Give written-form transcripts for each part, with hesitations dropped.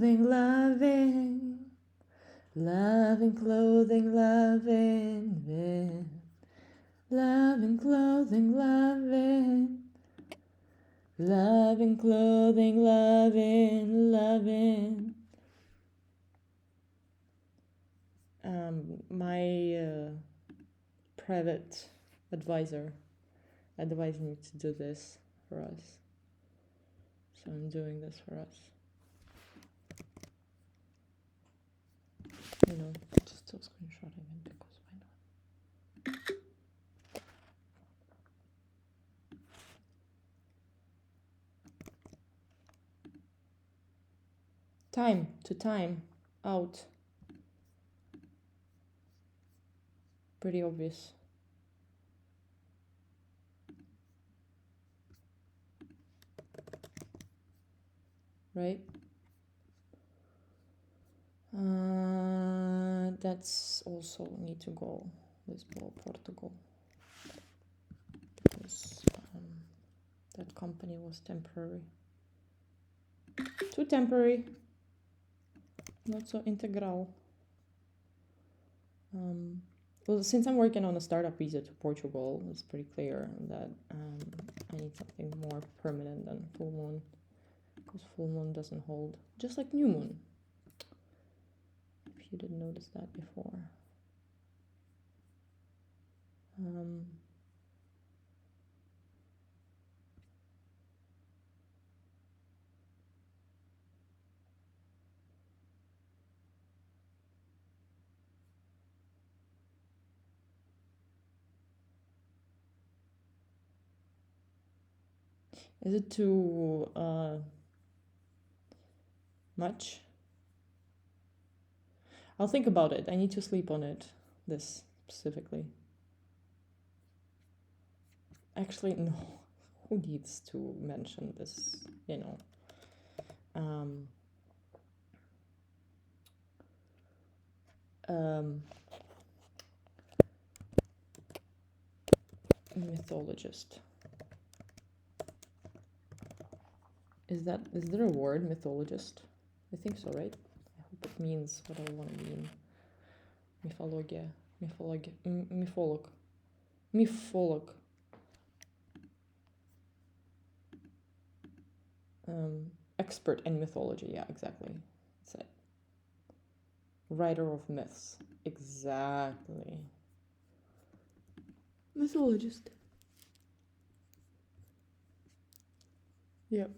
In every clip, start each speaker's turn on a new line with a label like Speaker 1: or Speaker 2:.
Speaker 1: clothing, loving. Loving clothing, loving. Loving clothing, loving. Loving clothing, loving, loving. My private advisor advised me to do this for us. So I'm doing this for us. You know, just still screenshotting it because why not? Time to time out. Pretty obvious. Right? That's also need to go. Lisboa, Portugal. Because that company was temporary. Too temporary. Not so integral. Well, since I'm working on a startup visa to Portugal, it's pretty clear that I need something more permanent than full moon. Because full moon doesn't hold. Just like new moon. If you didn't notice that before. Is it too much? I'll think about it. I need to sleep on it, this specifically. Actually, no. Who needs to mention this, you know? Mythologist. Is there a word, mythologist? I think so, right? I hope it means what I want to mean. Mythologia. Mytholog. Expert in mythology, yeah, exactly. That's it. Writer of myths. Exactly. Mythologist. Yep.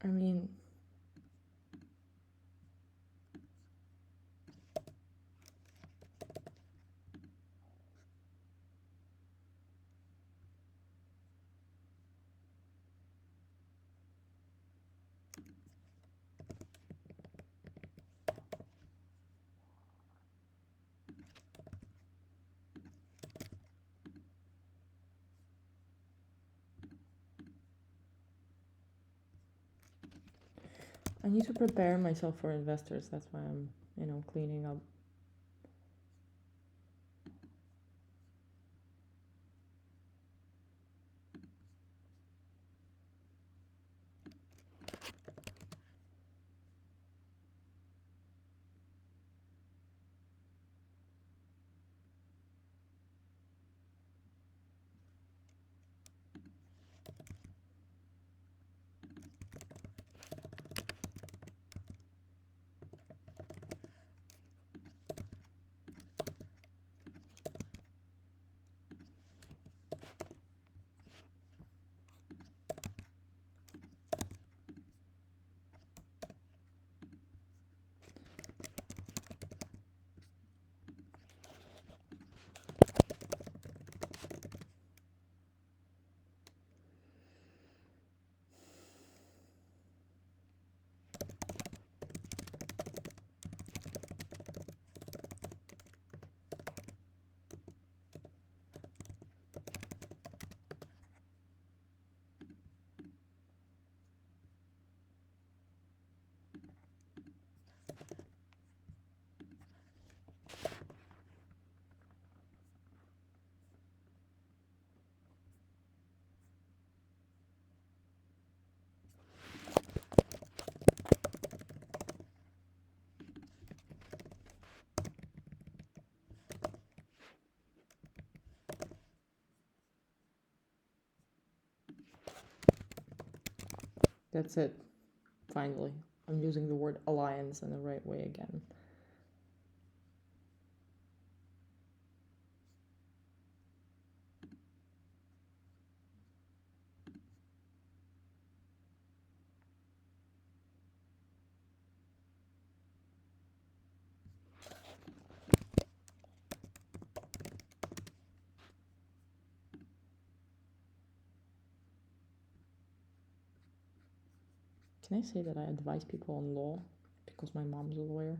Speaker 1: I mean, I need to prepare myself for investors. That's why I'm, cleaning up. That's it. Finally. I'm using the word alliance in the right way again. Can I say that I advise people on law because my mom's a lawyer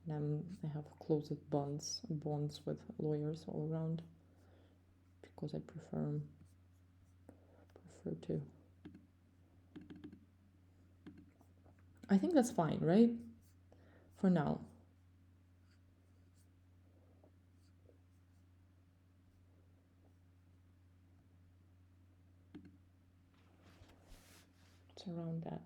Speaker 1: and I have close bonds with lawyers all around because I prefer to. I think that's fine, right? For now. It's around that.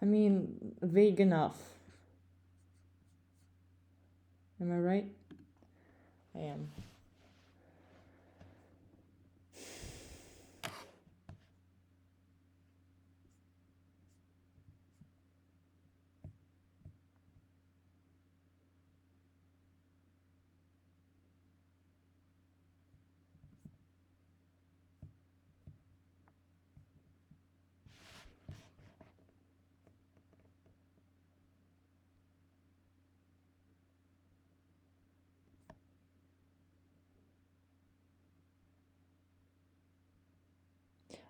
Speaker 1: I mean, vague enough. Am I right? I am.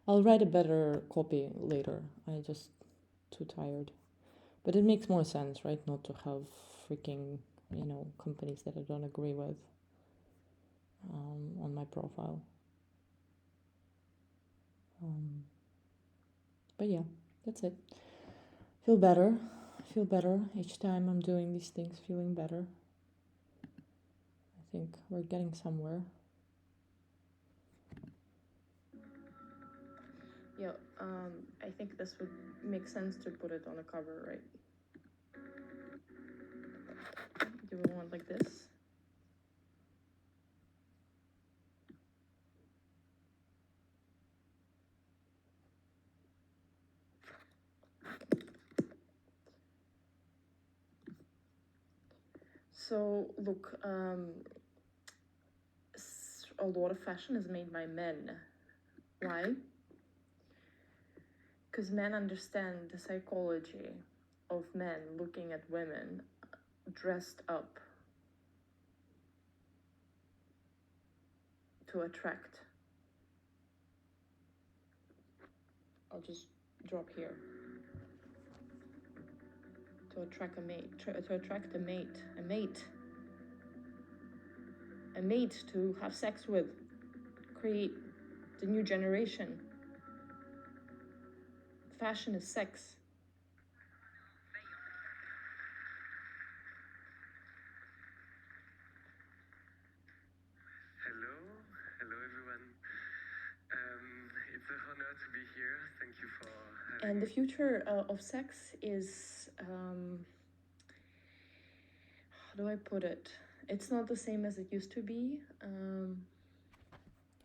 Speaker 1: I'll write a better copy later. I just too tired. But it makes more sense, right? Not to have freaking, companies that I don't agree with on my profile. But yeah, that's it. Feel better. Feel better each time I'm doing these things, feeling better. I think we're getting somewhere. Yeah, I think this would make sense to put it on a cover, right? Do we want like this? So look, a lot of fashion is made by men. Why? Because men understand the psychology of men looking at women dressed up to attract. I'll just drop here. To attract a mate, to attract a mate to have sex with, create the new generation. Fashion is sex.
Speaker 2: Hello everyone. It's an honor to be here. Thank you for having
Speaker 1: And
Speaker 2: me.
Speaker 1: the future of sex is, how do I put it? It's not the same as it used to be.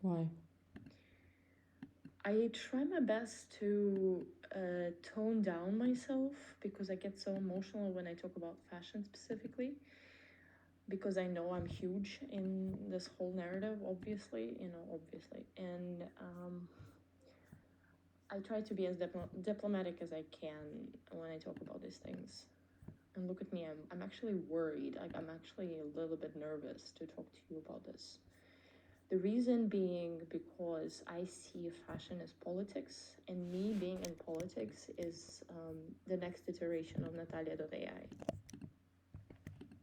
Speaker 1: Why? I try my best to tone down myself because I get so emotional when I talk about fashion specifically. Because I know I'm huge in this whole narrative, obviously. And I try to be as diplomatic as I can when I talk about these things. And look at me, I'm actually worried. Like, I'm actually a little bit nervous to talk to you about this. The reason being because I see fashion as politics, and me being in politics is the next iteration of Natalia.ai.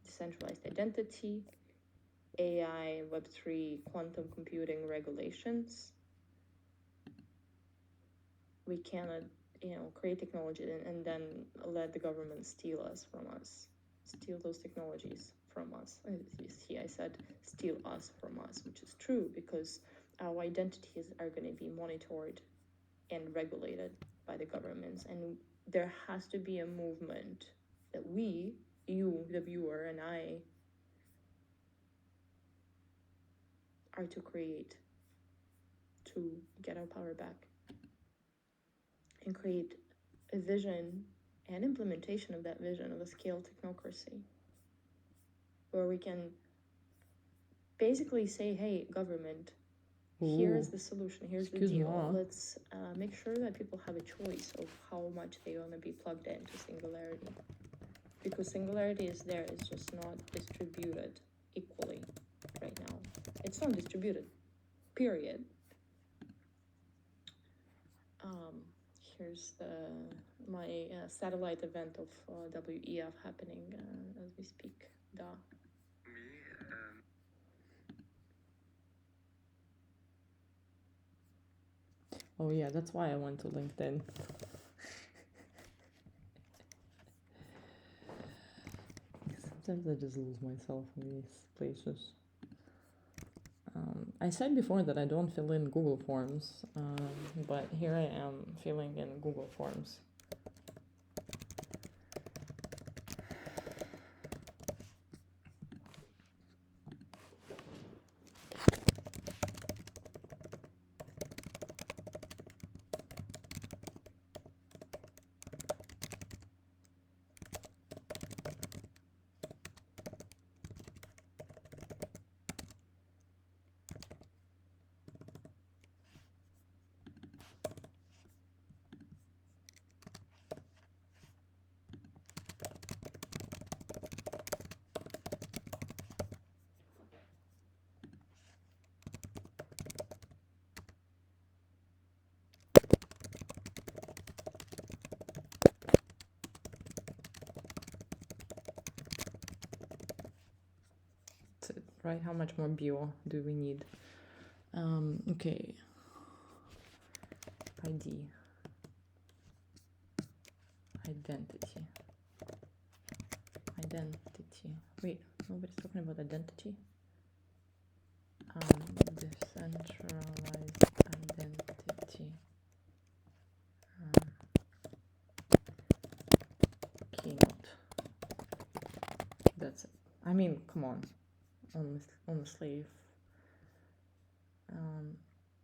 Speaker 1: Decentralized identity, AI, Web3, quantum computing regulations. We cannot, create technology and then let the government steal those technologies from us. You see, I said steal us from us, which is true because our identities are going to be monitored and regulated by the governments. And there has to be a movement that we, you, the viewer, and I are to create to get our power back and create a vision and implementation of that vision of a scale technocracy where we can basically say, hey, government, here's the solution, here's the deal. Let's make sure that people have a choice of how much they want to be plugged into Singularity. Because Singularity is there, it's just not distributed equally right now. It's not distributed, period. Here's my satellite event of WEF happening as we speak. Duh. Oh yeah, that's why I went to LinkedIn. Sometimes I just lose myself in these places. I said before that I don't fill in Google Forms, but here I am filling in Google Forms. Right? How much more bio do we need? Okay. ID. Identity. Identity. Wait, nobody's talking about identity. Decentralized identity. Keynote. That's it. I mean, come on. Honestly,